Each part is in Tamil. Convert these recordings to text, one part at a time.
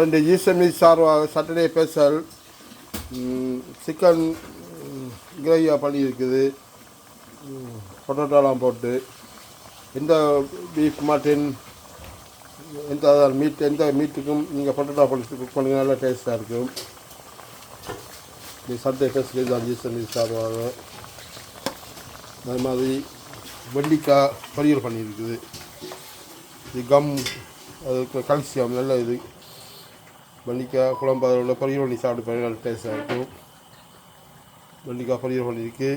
அந்த ஈசமி சார்பாக சாட்டர்டே ஸ்பெஷல் சிக்கன் கிரேவியாக பண்ணி இருக்குது. பொட்டோட்டோலாம் போட்டு எந்த பீஃப் மட்டன் எந்த மீட்டுக்கும் நீங்கள் பொட்டோட்டோ போட்டு குக் பண்ணுங்க, நல்லா டேஸ்ட்டாக இருக்கும். இது சாட்டர்டே ஸ்பெஷல் தான் ஈசமி சார்பாக. அது மாதிரி வெள்ளிக்காய் பொரியல் பண்ணியிருக்குது. இது கம், அதுக்கு கல்சியம் நல்ல இது. வெள்ளிக்காய் குழம்பு அதில் உள்ள பொரியல் பண்ணி சாப்பிட்டு பாருங்க, நல்ல டேஸ்ட்டாக இருக்கும். வெள்ளிக்காய் பொரியல் பண்ணியிருக்கு.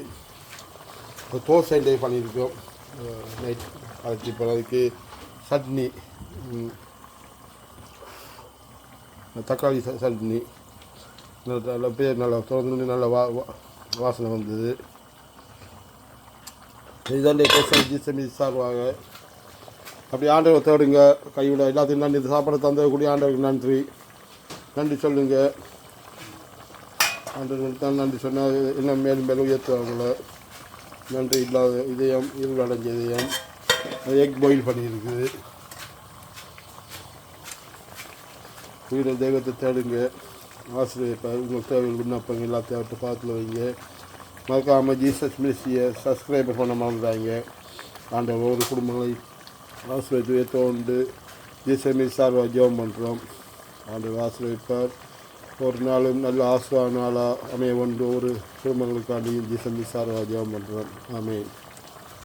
ஒரு தோசை பண்ணியிருக்கோம் நைட். அதுக்கு இப்போ அதுக்கு சட்னி, தக்காளி சட்னி நல்ல பேர் நல்லா திறந்து நல்ல வாசனை வந்தது. இதுதான் ஈசமி சார்பாக. அப்படி ஆண்டவர் தேடுங்க, கைவிட எல்லாத்தையும் நன்றி. இந்த சாப்பாடு தந்தக்கூடிய ஆண்டவருக்கு நன்றி சொல்லுங்கள். ஆண்டவருக்கு தான் நன்றி சொன்னால் இன்னும் மேலும் மேலும் உயர்த்துவாங்கள. நன்றி இல்லாத இதயம், இருளடைஞ்ச இதயம். எக் பாயில் பண்ணியிருக்குது. வீடு தெய்வத்தை தேடுங்க, ஆசிரியப்பார். உங்கள் தேவைகள் விண்ணப்பங்க எல்லாத்தையும் அவர்கிட்ட பார்த்துல வைங்க. மறக்காமல் ஜீசஸ் மினிஸ்ட்ரியை சப்ஸ்கிரைபர் பண்ண மறந்துடாங்க. ஆண்டவர் ஒரு குடும்பங்களை ஆசிரியத்தை தோண்டு ஜீசஸ் மினிஸ்டார் ஜெபம் பண்ணுறோம். ஆண்டவர் ஆசிரியப்பார். ஒரு நாளும் நல்ல ஆசிரியர் நாளாக அமைய ஒன்று ஒரு குடும்பங்களுக்காண்டி ஜீசஸ் மினிஸ்டார் ஜெபம் பண்ணுறோம். ஆமென்.